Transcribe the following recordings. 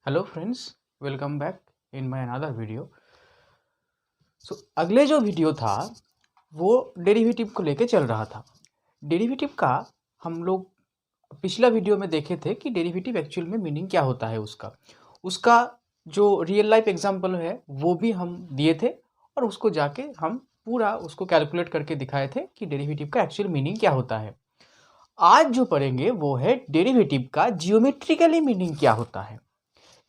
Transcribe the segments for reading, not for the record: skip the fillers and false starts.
Hello friends, welcome back in my another video. अगले जो video था वो डेरिवेटिव को लेके चल रहा था। डेरिवेटिव का हम लोग पिछला वीडियो में देखे थे कि डेरिवेटिव एक्चुअल में मीनिंग क्या होता है उसका उसका जो रियल लाइफ एग्जांपल है वो भी हम दिए थे और उसको जाके हम पूरा उसको कैलकुलेट करके दिखाए थे कि डेरिवेटिव का एक्चुअल मीनिंग क्या होता है। आज जो पढ़ेंगे वो है डेरिवेटिव का जियोमेट्रिकली मीनिंग क्या होता है।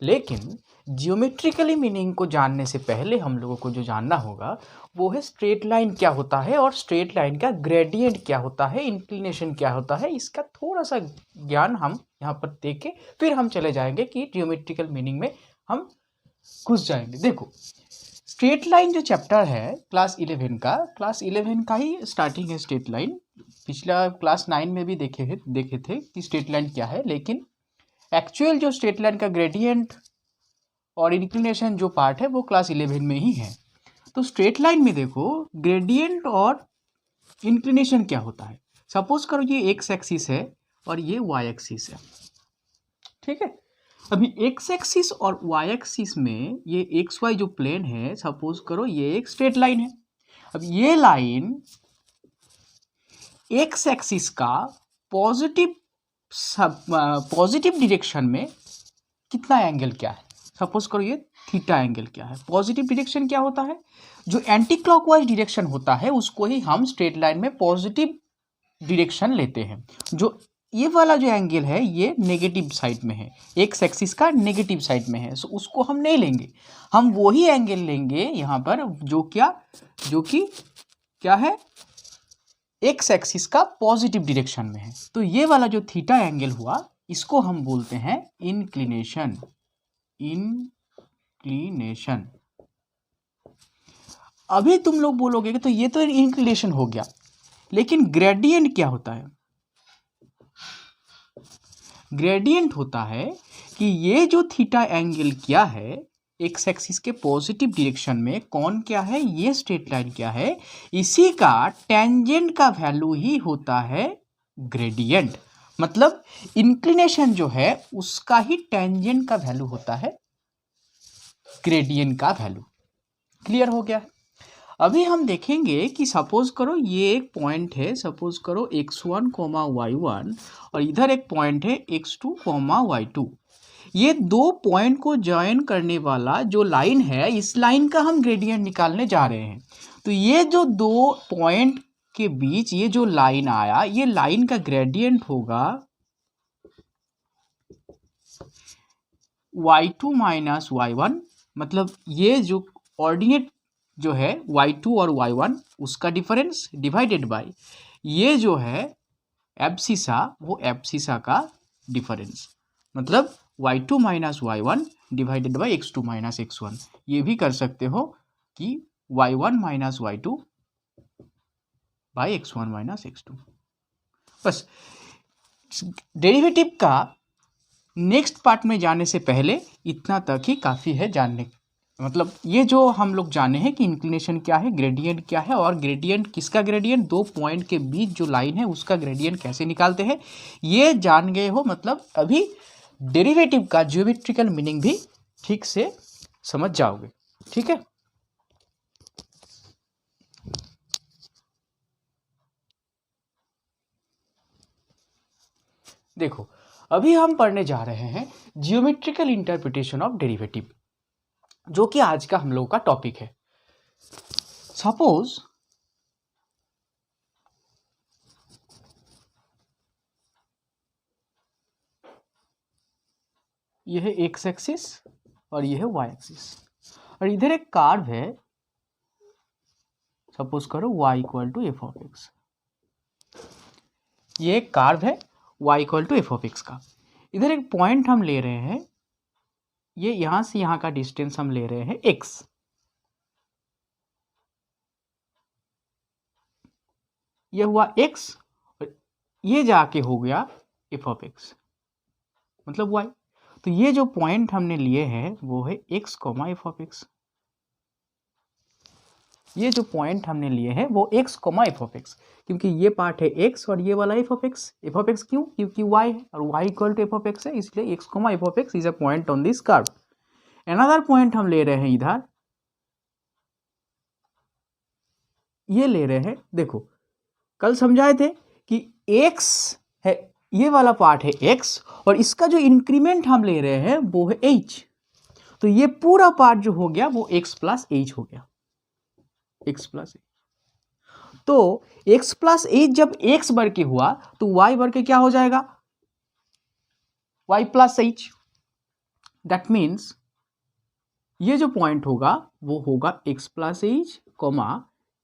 लेकिन जियोमेट्रिकली मीनिंग को जानने से पहले हम लोगों को जो जानना होगा वो है स्ट्रेट लाइन क्या होता है और स्ट्रेट लाइन का ग्रेडियंट क्या होता है, इंक्लिनेशन क्या होता है। इसका थोड़ा सा ज्ञान हम यहाँ पर देके फिर हम चले जाएंगे कि जियोमेट्रिकल मीनिंग में हम घुस जाएंगे। देखो, स्ट्रेट लाइन जो चैप्टर है क्लास 11 का ही स्टार्टिंग है स्ट्रेट लाइन। पिछला क्लास 9 में भी देखे थे कि स्ट्रेट लाइन क्या है, लेकिन एक्चुअल जो स्ट्रेट लाइन का ग्रेडियंट और इंक्लिनेशन जो पार्ट है वो क्लास 11 में ही है। तो स्ट्रेट लाइन में देखो, ग्रेडियंट और इंक्लिनेशन क्या होता है। सपोज करो ये एक्स एक्सिस है और ये वाई एक्सिस है, ठीक है। अभी एक्स एक्सिस और वाई एक्सिस में ये एक्स वाई जो प्लेन है, सपोज करो ये एक स्ट्रेट लाइन है। अब ये लाइन एक्स एक्सिस का पॉजिटिव डायरेक्शन में कितना एंगल क्या है। सपोज करो ये थीटा एंगल क्या है। पॉजिटिव डायरेक्शन क्या होता है, जो एंटी क्लॉकवाइज डायरेक्शन होता है उसको ही हम स्ट्रेट लाइन में पॉजिटिव डायरेक्शन लेते हैं। जो ये वाला जो एंगल है ये नेगेटिव साइड में है, एक्स एक्सिस का नेगेटिव साइड में है, सो उसको हम नहीं लेंगे। हम वही एंगल लेंगे यहाँ पर जो कि क्या है, एक्स एक्सिस का पॉजिटिव डायरेक्शन में है। तो ये वाला जो थीटा एंगल हुआ इसको हम बोलते हैं इंक्लिनेशन। अभी तुम लोग बोलोगे कि तो ये तो इंक्लिनेशन हो गया, लेकिन ग्रेडियंट क्या होता है। ग्रेडियंट होता है कि ये जो थीटा एंगल क्या है, एक्स एक्सिस के पॉजिटिव डायरेक्शन में कौन क्या है, ये स्ट्रेट लाइन क्या है, इसी का टेंजेंट का वैल्यू ही होता है ग्रेडियंट। मतलब इंक्लिनेशन जो है उसका ही टेंजेंट का वैल्यू होता है ग्रेडियंट का वैल्यू। क्लियर हो गया है। अभी हम देखेंगे कि सपोज करो ये एक पॉइंट है, सपोज करो x1 y1 और इधर एक पॉइंट है x2 y2। ये दो पॉइंट को ज्वाइन करने वाला जो लाइन है, इस लाइन का हम ग्रेडियंट निकालने जा रहे हैं। तो ये जो दो पॉइंट के बीच ये जो लाइन आया, ये लाइन का ग्रेडियंट होगा y2 माइनस y1। मतलब ये जो ऑर्डिनेट जो है y2 और y1 उसका डिफरेंस डिवाइडेड बाय ये जो है एब्सिसा, वो एब्सिसा का डिफरेंस। मतलब y2 minus y1 divided by x2 minus x1। ये भी कर सकते हो कि y1 minus y2 bye x1 minus x2। बस डेरिवेटिव का नेक्स्ट पार्ट में जाने से पहले इतना तक ही काफ़ी है जानने। मतलब ये जो हम लोग जाने हैं कि इंक्लिनेशन क्या है, ग्रेडियंट क्या है, और ग्रेडियंट किसका ग्रेडियंट, दो पॉइंट के बीच जो लाइन है उसका ग्रेडियंट कैसे निकालते हैं, ये जान गए हो। मतलब अभी डेरिवेटिव का ज्योमेट्रिकल मीनिंग भी ठीक से समझ जाओगे, ठीक है। देखो, अभी हम पढ़ने जा रहे हैं जियोमेट्रिकल इंटरप्रिटेशन ऑफ डेरिवेटिव, जो कि आज का हम लोग का टॉपिक है। सपोज यह है एक्स एक्सिस और यह है वाई एक्सिस, और इधर एक कर्व है, सपोज करो y equal to F of X. ये एक कर्व है y equal to F of X का। इधर एक पॉइंट हम ले रहे हैं, ये यहां से यहां का डिस्टेंस हम ले रहे हैं x। ये हुआ x और ये जाके हो गया एफ ऑफ एक्स, मतलब y। तो ये जो पॉइंट हमने लिए हैं वो है x, एफ ऑफ एक्स। ये जो पॉइंट हमने लिए हैं वो x, एफ ऑफ एक्स, क्योंकि ये पार्ट है x और ये वाला F of X. F of X क्यों? क्योंकि y है और y equal to F of X है, इसलिए x, F of X is a point on this curve. Another point हम ले रहे हैं इधर, ये ले रहे हैं, देखो कल समझाए थे कि x है, ये वाला पार्ट है x और इसका जो इंक्रीमेंट हम ले रहे हैं वो है h, तो ये पूरा पार्ट जो हो गया वो x प्लस h हो गया, x प्लस h। तो x प्लस h जब x बढ़ के हुआ तो y बढ़ के क्या हो जाएगा? y plus h। That means ये जो पॉइंट होगा वो होगा x plus h,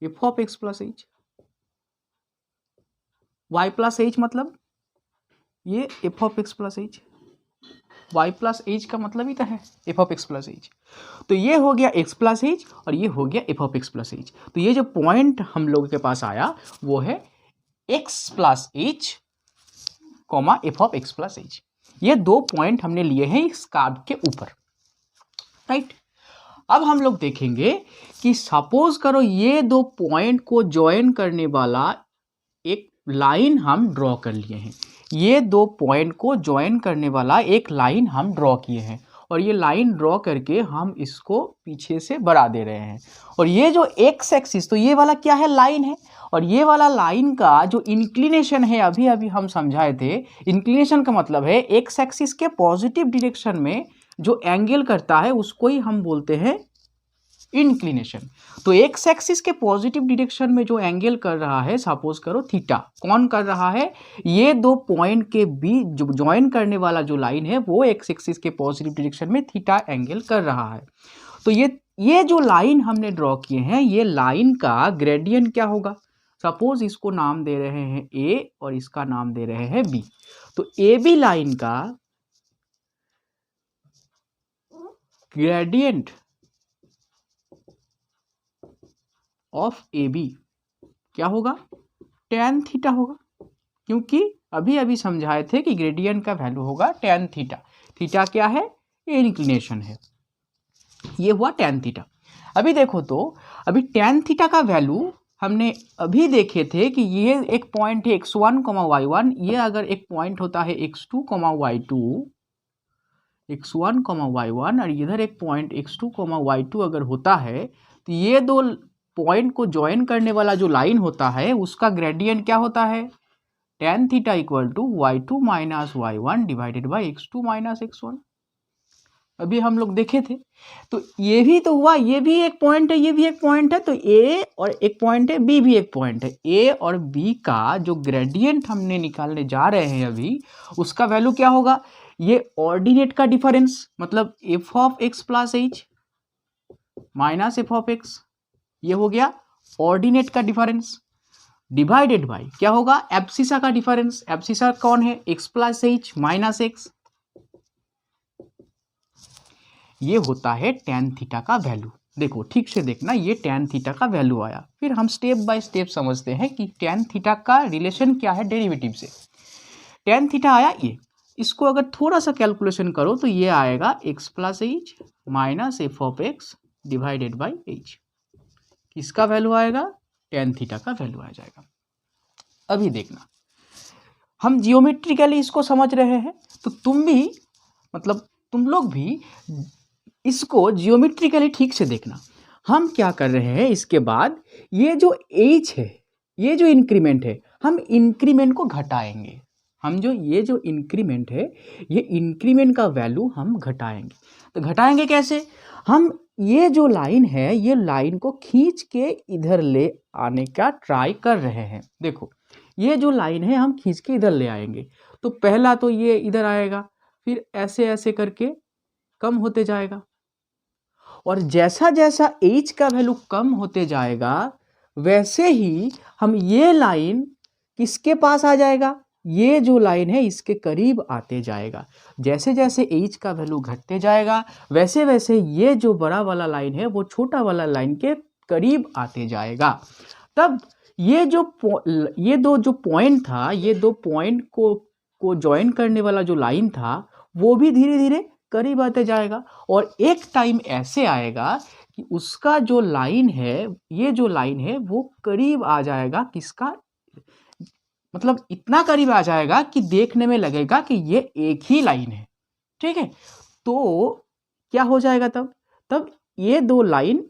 F of X plus H. y plus H मतलब ये F of X plus H, y plus H का मतलब ही तो है F of X plus H. तो ये हो गया x प्लस एच और ये हो गया F of X plus H. तो ये जो पॉइंट हम लोगों के पास आया वो है x plus H, F of X plus H. ये दो पॉइंट हमने लिए हैं इस कर्व के ऊपर, राइट। अब हम लोग देखेंगे कि सपोज करो ये दो पॉइंट को ज्वाइन करने वाला एक लाइन हम ड्रॉ कर लिए हैं, ये दो पॉइंट को ज्वाइन करने वाला एक लाइन हम ड्रॉ किए हैं और ये लाइन ड्रॉ करके हम इसको पीछे से बढ़ा दे रहे हैं। और ये जो एक्स एक्सिस, तो ये वाला क्या है? लाइन है। और ये वाला लाइन का जो इंक्लिनेशन है, अभी अभी हम समझाए थे, इंक्लिनेशन का मतलब है एक्स एक्सिस के पॉजिटिव डायरेक्शन में जो एंगल करता है उसको ही हम बोलते हैं इंक्लिनेशन। तो एक्स एक्सिस के पॉजिटिव डायरेक्शन में जो एंगल कर रहा है, सपोज करो थीटा, कौन कर रहा है? ये दो पॉइंट के बीच जो ज्वाइन करने वाला जो लाइन है वो एक्स एक्सिस के पॉजिटिव डायरेक्शन में थीटा एंगल कर रहा है। तो ये जो लाइन हमने ड्रॉ किए हैं, ये लाइन का ग्रेडियंट क्या होगा? सपोज इसको नाम दे रहे हैं ए और इसका नाम दे रहे हैं बी। तो ए बी लाइन का ग्रेडियंट ऑफ ए बी क्या होगा? tan थीटा होगा, क्योंकि अभी अभी समझाए थे कि ग्रेडियंट का वैल्यू होगा tan थीटा। थीटा क्या है? ये इंक्लिनेशन है, ये हुआ tan थीटा। अभी देखो तो अभी tan थीटा का वैल्यू हमने अभी देखे थे कि ये एक पॉइंट है x1, y1, ये अगर एक पॉइंट होता है x2, y2, x1, y1 और इधर एक पॉइंट x2, y2 अगर होता है तो ये दो पॉइंट को ज्वाइन करने वाला जो लाइन होता है उसका ग्रेडियंट क्या होता है? tan theta equal to y2 minus y1 divided by x2 minus x1। अभी हम लोग देखे थे। तो ये भी तो हुआ, ये भी एक पॉइंट है, ये भी एक पॉइंट है, तो a और एक पॉइंट है, b भी एक पॉइंट है। a और b का जो ग्रेडियंट हमने निकालने जा रहे हैं अभी, उसका वैल्यू क्या होगा? ये ऑर्डिनेट का डिफरेंस, मतलब F of X plus H minus F of X, ये हो गया ऑर्डिनेट का डिफरेंस, डिवाइडेड बाई क्या होगा? एब्सिसा का डिफरेंस। एब्सिसा कौन है? X plus H minus x, ये होता है tan थीटा का वैल्यू। देखो ठीक से देखना, ये tan थीटा का वैल्यू आया। फिर हम स्टेप बाय स्टेप समझते हैं कि tan थीटा का रिलेशन क्या है डेरिवेटिव से। tan थीटा आया ये, इसको अगर थोड़ा सा कैलकुलेशन करो तो ये आएगा x plus H minus F of X divided by H. किसका वैल्यू आएगा? tan थीटा का वैल्यू आ जाएगा। अभी देखना, हम जियोमेट्रिकली इसको समझ रहे हैं, तो तुम भी, मतलब तुम लोग भी इसको जियोमेट्रिकली ठीक से देखना। हम क्या कर रहे हैं, इसके बाद ये जो h है, ये जो इंक्रीमेंट है, हम इंक्रीमेंट को घटाएंगे। हम ये जो इंक्रीमेंट है, ये इंक्रीमेंट का वैल्यू हम घटाएंगे। तो घटाएंगे कैसे? हम ये जो लाइन है, ये लाइन को खींच के इधर ले आने का ट्राई कर रहे हैं। देखो ये जो लाइन है हम खींच के इधर ले आएंगे, तो पहला तो ये इधर आएगा, फिर ऐसे ऐसे करके कम होते जाएगा, और जैसा जैसा h का वैल्यू कम होते जाएगा वैसे ही हम ये लाइन किसके पास आ जाएगा? ये जो लाइन है इसके करीब आते जाएगा। जैसे जैसे h का वैल्यू घटते जाएगा वैसे वैसे ये जो बड़ा वाला लाइन है वो छोटा वाला लाइन के करीब आते जाएगा। तब ये दो जो पॉइंट था, ये दो पॉइंट को ज्वाइन करने वाला जो लाइन था वो भी धीरे धीरे करीब आते जाएगा, और एक टाइम ऐसे आएगा कि उसका जो लाइन है, ये जो लाइन है वो करीब आ जाएगा किसका, मतलब इतना करीब आ जाएगा कि देखने में लगेगा कि ये एक ही लाइन है। ठीक है, तो क्या हो जाएगा तब, ये दो लाइन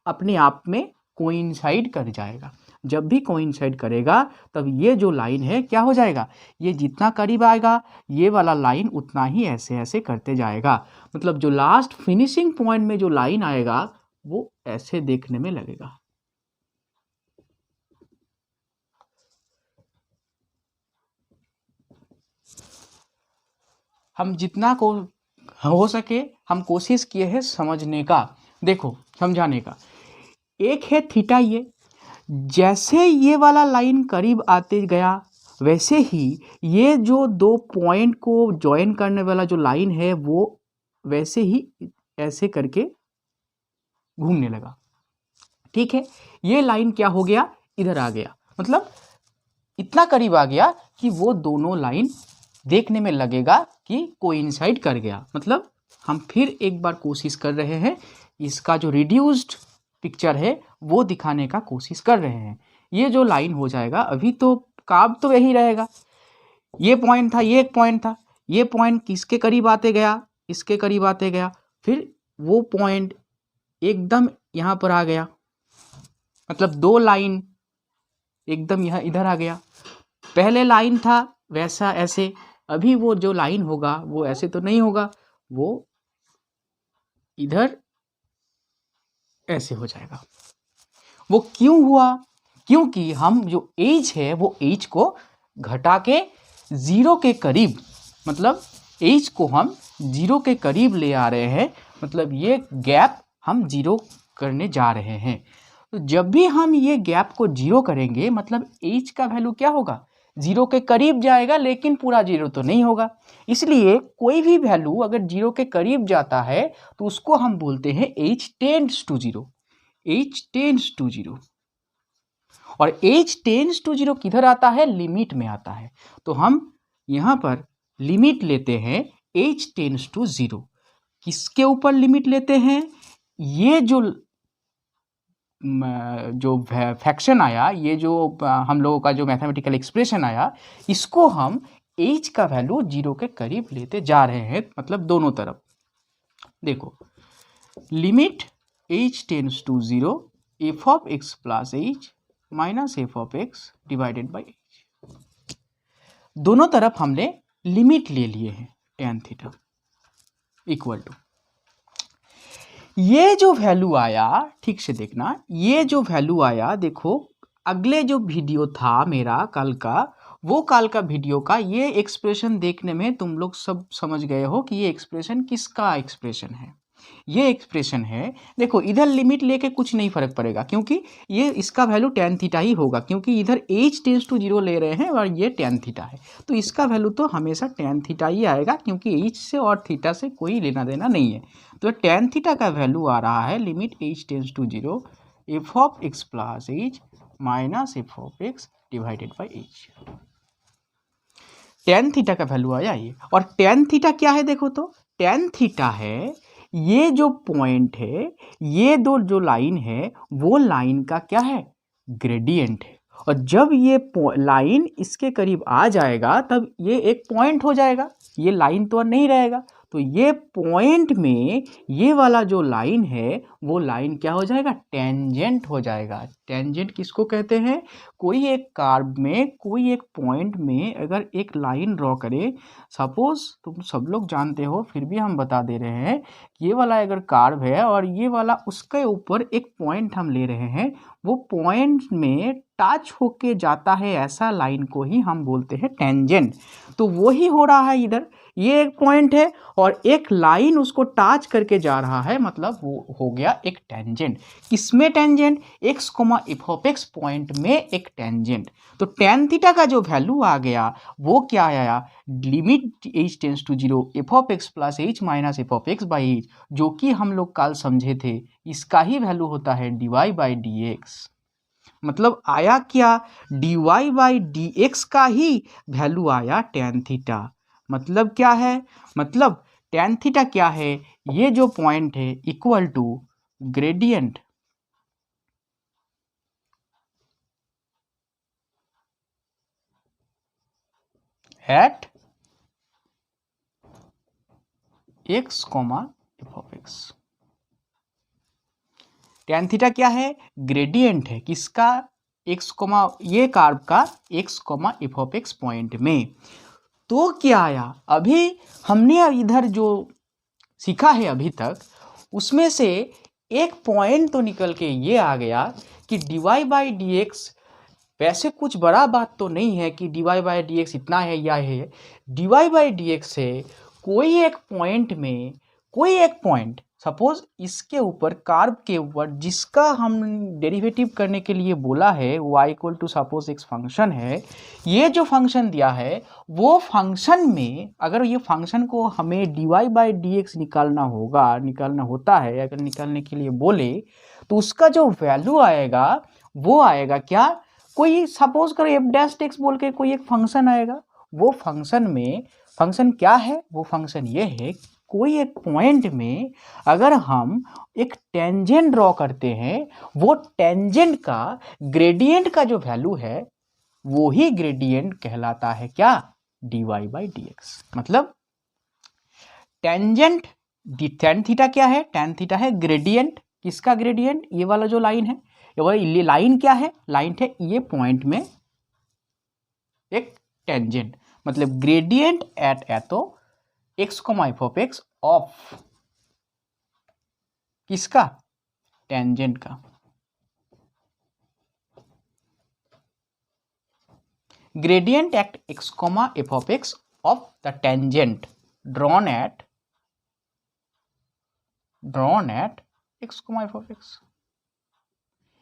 अपने आप में कोइंसाइड कर जाएगा। जब भी कोइंसाइड करेगा तब ये जो लाइन है क्या हो जाएगा, ये जितना करीब आएगा ये वाला लाइन उतना ही ऐसे ऐसे करते जाएगा। मतलब जो लास्ट फिनिशिंग पॉइंट में जो लाइन आएगा वो ऐसे देखने में लगेगा। हम जितना को हो सके हम कोशिश किए हैं समझने का, देखो समझाने का। एक है थीटा, ये जैसे ये वाला लाइन करीब आते गया वैसे ही ये जो दो पॉइंट को ज्वाइन करने वाला जो लाइन है वो वैसे ही ऐसे करके घूमने लगा। ठीक है, ये लाइन क्या हो गया, इधर आ गया, मतलब इतना करीब आ गया कि वो दोनों लाइन देखने में लगेगा कि कोइंसाइड कर गया। मतलब हम फिर एक बार कोशिश कर रहे हैं, इसका जो रिड्यूस्ड पिक्चर है वो दिखाने का कोशिश कर रहे हैं। ये जो लाइन हो जाएगा, अभी तो काब तो यही रहेगा, ये पॉइंट था, ये एक पॉइंट था, ये पॉइंट किसके करीब आते गया, इसके करीब आते गया, फिर वो पॉइंट एकदम यहाँ पर आ गया, मतलब दो लाइन एकदम यहाँ इधर आ गया। पहले लाइन था वैसा ऐसे, अभी वो जो लाइन होगा वो ऐसे तो नहीं होगा, वो इधर ऐसे हो जाएगा। वो क्यों हुआ, क्योंकि हम जो एज है वो एज को घटा के जीरो के करीब, मतलब एज को हम जीरो के करीब ले आ रहे हैं, मतलब ये गैप हम जीरो करने जा रहे हैं। तो जब भी हम ये गैप को जीरो करेंगे मतलब एज का वैल्यू क्या होगा, जीरो के करीब जाएगा, लेकिन पूरा जीरो तो नहीं होगा। इसलिए कोई भी वैल्यू अगर जीरो के करीब जाता है तो उसको हम बोलते हैं H tends to zero, H tends to zero. और एज टेंड्स टू जीरो किधर आता है, लिमिट में आता है। तो हम यहां पर लिमिट लेते हैं एज टेंड्स टू जीरो। किसके ऊपर लिमिट लेते हैं, ये जो फ्रैक्शन आया, ये जो हम लोगों का जो मैथमेटिकल एक्सप्रेशन आया, इसको हम एज का वैल्यू जीरो के करीब लेते जा रहे हैं, मतलब दोनों तरफ। देखो limit H tends to zero F of X plus H minus F of X divided by H, दोनों तरफ हमने लिमिट ले लिए हैं टेन थीटा इक्वल टू, ये जो वैल्यू आया, ठीक से देखना, ये जो वैल्यू आया, देखो अगले जो वीडियो था मेरा कल का, वो कल का वीडियो का ये एक्सप्रेशन देखने में तुम लोग सब समझ गए हो कि ये एक्सप्रेशन किसका एक्सप्रेशन है। ये एक्सप्रेशन है, देखो इधर लिमिट लेके कुछ नहीं फर्क पड़ेगा, क्योंकि ये इसका वैल्यू टेन थीटा ही होगा, क्योंकि इधर एज टेंड्स टू जीरो ले रहे हैं और ये टेन थीटा है, तो इसका वैल्यू तो हमेशा टेन थीटा ही आएगा, क्योंकि एज से और थीटा से कोई लेना देना नहीं है। तो टेन थीटा का वैल्यू आ रहा है limit H tends to zero F of X plus H minus F of X divided by H, tan theta का वैल्यू आया ये। और टेन थीटा क्या है, देखो तो टेन थीटा है ये जो पॉइंट है, ये दो जो लाइन है वो लाइन का क्या है, ग्रेडियंट है। और जब ये लाइन इसके करीब आ जाएगा तब ये एक पॉइंट हो जाएगा, ये लाइन तो नहीं रहेगा, तो ये पॉइंट में ये वाला जो लाइन है वो लाइन क्या हो जाएगा, टेंजेंट हो जाएगा। टेंजेंट किसको कहते हैं, कोई एक कर्व में कोई एक पॉइंट में अगर एक लाइन ड्रॉ करे, सपोज तुम सब लोग जानते हो फिर भी हम बता दे रहे हैं, ये वाला अगर कर्व है और ये वाला उसके ऊपर एक पॉइंट हम ले रहे हैं, वो पॉइंट में टच होके जाता है ऐसा लाइन को ही हम बोलते हैं टेंजेंट। तो वो ही हो रहा है इधर, ये एक पॉइंट है और एक लाइन उसको टच करके जा रहा है, मतलब वो हो गया एक टेंजेंट। किसमें tangent, x comma F of X point में एक टेंजेंट। तो टेन थीटा का जो वैल्यू आ गया वो क्या आया, limit H tends to zero F of X plus H minus F of X by H, जो कि हम लोग कल समझे थे, इसका ही वैल्यू होता है D Y by D X. मतलब आया क्या, D Y by D X का ही वैल्यू आया टेन थीटा। मतलब क्या है, मतलब टेन थीटा क्या है, ये जो पॉइंट है equal to gradient at x, F of X. tan थीटा क्या है? ग्रेडियंट है किसका? x, ये कार्व का x, F of X point में। तो क्या आया? अभी हमने इधर जो सीखा है अभी तक, उसमें से एक पॉइंट तो निकल के ये आ गया कि dy/dx वैसे कुछ बड़ा बात तो नहीं है कि dy/dx इतना है या है। dy/dx से कोई एक पॉइंट में, कोई एक पॉइंट सपोज इसके ऊपर, कार्व के ऊपर, जिसका हम डेरिवेटिव करने के लिए बोला है y इक्वल टू सपोज एक फंक्शन है, ये जो फंक्शन दिया है वो फंक्शन में अगर ये फंक्शन को हमें dy/dx निकालना होता है, अगर निकालने के लिए बोले तो उसका जो वैल्यू आएगा वो आएगा क्या? कोई सपोज करो f' बोल के कोई एक फंक्शन आएगा। वो फंक्शन में, फंक्शन क्या है? वो फंक्शन ये है, कोई एक पॉइंट में अगर हम एक टेंजेंट ड्रॉ करते हैं, वो टेंजेंट का ग्रेडियंट का जो वैल्यू है वो ही ग्रेडियंट कहलाता है क्या? dy/dx। मतलब टेंजेंट, tan थीटा क्या है? tan थीटा है ग्रेडियंट, किसका ग्रेडियंट? ये वाला जो लाइन है, ये लाइन क्या है? लाइन है ये पॉइंट में एक टेंजेंट, मतलब ग्रेडियंट एट एतो x, F of X of किसका? टेंजेंट का। Gradient at x, F of X of the tangent drawn at x, F of X.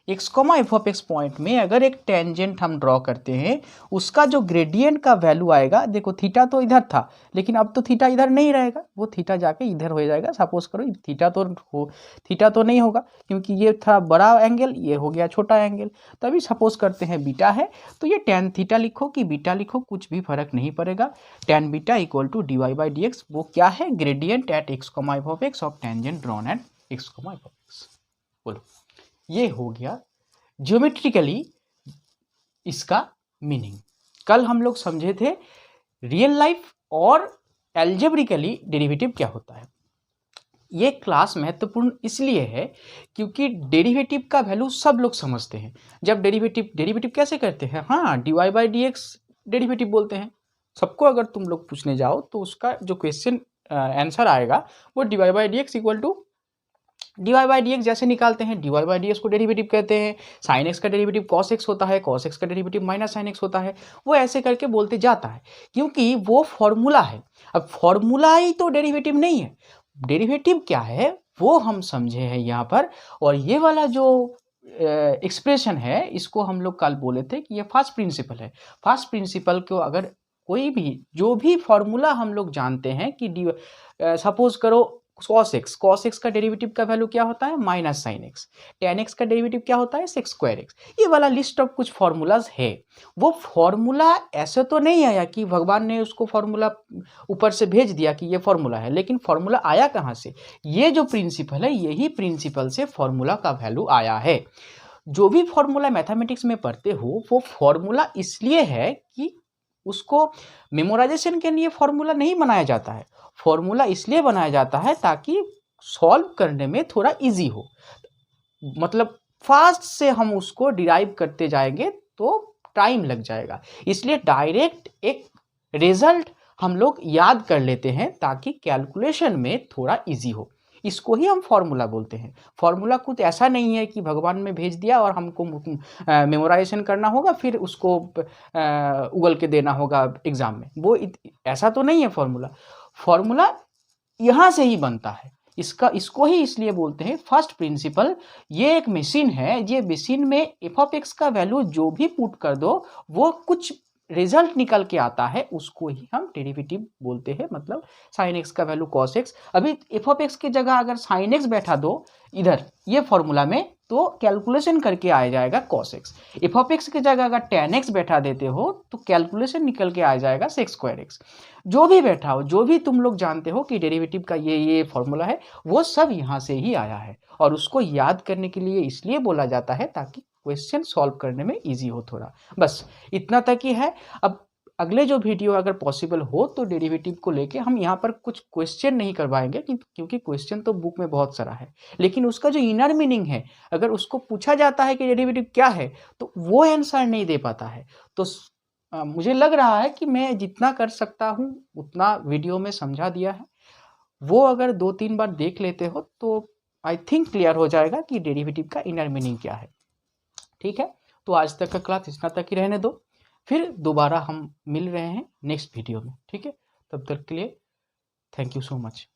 x, F of X point में अगर एक टेंजेंट हम ड्रॉ करते हैं, उसका जो ग्रेडियंट का वैल्यू आएगा, देखो थीटा तो इधर था लेकिन अब तो थीटा इधर नहीं रहेगा, वो थीटा जाके इधर हो जाएगा। सपोज करो थीटा तो नहीं होगा क्योंकि ये था बड़ा एंगल, ये हो गया छोटा एंगल। तभी सपोज करते हैं बीटा है तो ये tan थीटा लिखो कि बीटा लिखो, कुछ भी फर्क नहीं पड़ेगा। tan beta equal to dy/dx, वो क्या है? Gradient at x, F of X of tangent drawn at x, F of X. बोलो, ये हो गया ज्योमेट्रिकली इसका मीनिंग। कल हम लोग समझे थे रियल लाइफ और एल्जेब्रिकली डेरिवेटिव क्या होता है। ये क्लास महत्वपूर्ण इसलिए है क्योंकि डेरिवेटिव का वैल्यू सब लोग समझते हैं। जब डेरिवेटिव कैसे करते हैं? हाँ, dy/dx डेरिवेटिव बोलते हैं। सबको अगर तुम लोग पूछने जाओ तो उसका जो क्वेश्चन आंसर आएगा वो dy/dx इक्वल टू dy/dx जैसे निकालते हैं, dy/dx को डेरिवेटिव कहते हैं। sin x का डेरिवेटिव cos x होता है, cos x का डेरिवेटिव माइनस sin x होता है। वो ऐसे करके बोलते जाता है क्योंकि वो फॉर्मूला है। अब फॉर्मूला ही तो डेरिवेटिव नहीं है, डेरिवेटिव क्या है वो हम समझे हैं यहाँ पर। और ये वाला जो एक्सप्रेशन है इसको हम लोग कल बोले थे कि ये फर्स्ट प्रिंसिपल है। फर्स्ट प्रिंसिपल को अगर कोई भी जो भी फॉर्मूला हम लोग जानते हैं कि सपोज करो cos x का डेरिवेटिव का वैल्यू क्या होता है? Minus sine x। tan x का डेरिवेटिव क्या होता है? sec square x। ये वाला लिस्ट ऑफ कुछ फॉर्मूलाज है। वो फॉर्मूला ऐसे तो नहीं आया कि भगवान ने उसको फॉर्मूला ऊपर से भेज दिया कि ये फॉर्मूला है, लेकिन फॉर्मूला आया कहाँ से? ये जो प्रिंसिपल है, यही प्रिंसिपल से फॉर्मूला का वैल्यू आया है। जो भी फॉर्मूला मैथमेटिक्स में पढ़ते हो वो फॉर्मूला इसलिए है कि उसको मेमोराइजेशन के लिए फॉर्मूला नहीं बनाया जाता है। फॉर्मूला इसलिए बनाया जाता है ताकि सॉल्व करने में थोड़ा इजी हो, मतलब फास्ट से हम उसको डिराइव करते जाएंगे तो टाइम लग जाएगा। इसलिए डायरेक्ट एक रिजल्ट हम लोग याद कर लेते हैं ताकि कैलकुलेशन में थोड़ा इजी हो। इसको ही हम फॉर्मूला बोलते हैं। फॉर्मूला कुछ ऐसा नहीं है कि भगवान में भेज दिया और हमको मेमोराइजेशन करना होगा फिर उसको उगल के देना होगा एग्जाम में, वो ऐसा तो नहीं है। फॉर्मूला यहाँ से ही बनता है। इसको ही इसलिए बोलते हैं फर्स्ट प्रिंसिपल। ये एक मशीन है, ये मशीन में एफ ऑफ एक्स का वैल्यू जो भी पुट कर दो वो कुछ रिजल्ट निकल के आता है, उसको ही हम डेरिवेटिव बोलते हैं। मतलब साइन एक्स का वैल्यू कॉस एक्स, अभी एफ ऑफ एक्स की जगह अगर साइन एक्स बैठा दो इधर ये फॉर्मूला में तो कैलकुलेशन करके आ जाएगा cos x। F of x की जगह अगर tan x बैठा देते हो तो कैलकुलेशन निकल के आ जाएगा sec स्क्वायर x। जो भी बैठा हो, जो भी तुम लोग जानते हो कि डेरिवेटिव का ये फॉर्मूला है, वो सब यहाँ से ही आया है और उसको याद करने के लिए इसलिए बोला जाता है ताकि क्वेश्चन सॉल्व करने में ईजी हो थोड़ा। बस इतना तक ही है। अब अगले जो वीडियो अगर पॉसिबल हो तो डेरिवेटिव को लेके हम यहाँ पर कुछ क्वेश्चन नहीं करवाएंगे क्योंकि क्वेश्चन तो बुक में बहुत सारा है, लेकिन उसका जो इनर मीनिंग है, अगर उसको पूछा जाता है कि डेरिवेटिव क्या है तो वो आंसर नहीं दे पाता है। तो मुझे लग रहा है कि मैं जितना कर सकता हूँ उतना वीडियो में समझा दिया है। वो अगर 2-3 बार देख लेते हो तो आई थिंक क्लियर हो जाएगा कि डेरिवेटिव का इनर मीनिंग क्या है। ठीक है, तो आज तक का क्लास इतना तक ही रहने दो, फिर दोबारा हम मिल रहे हैं नेक्स्ट वीडियो में। ठीक है, तब तक के लिए थैंक यू सो मच।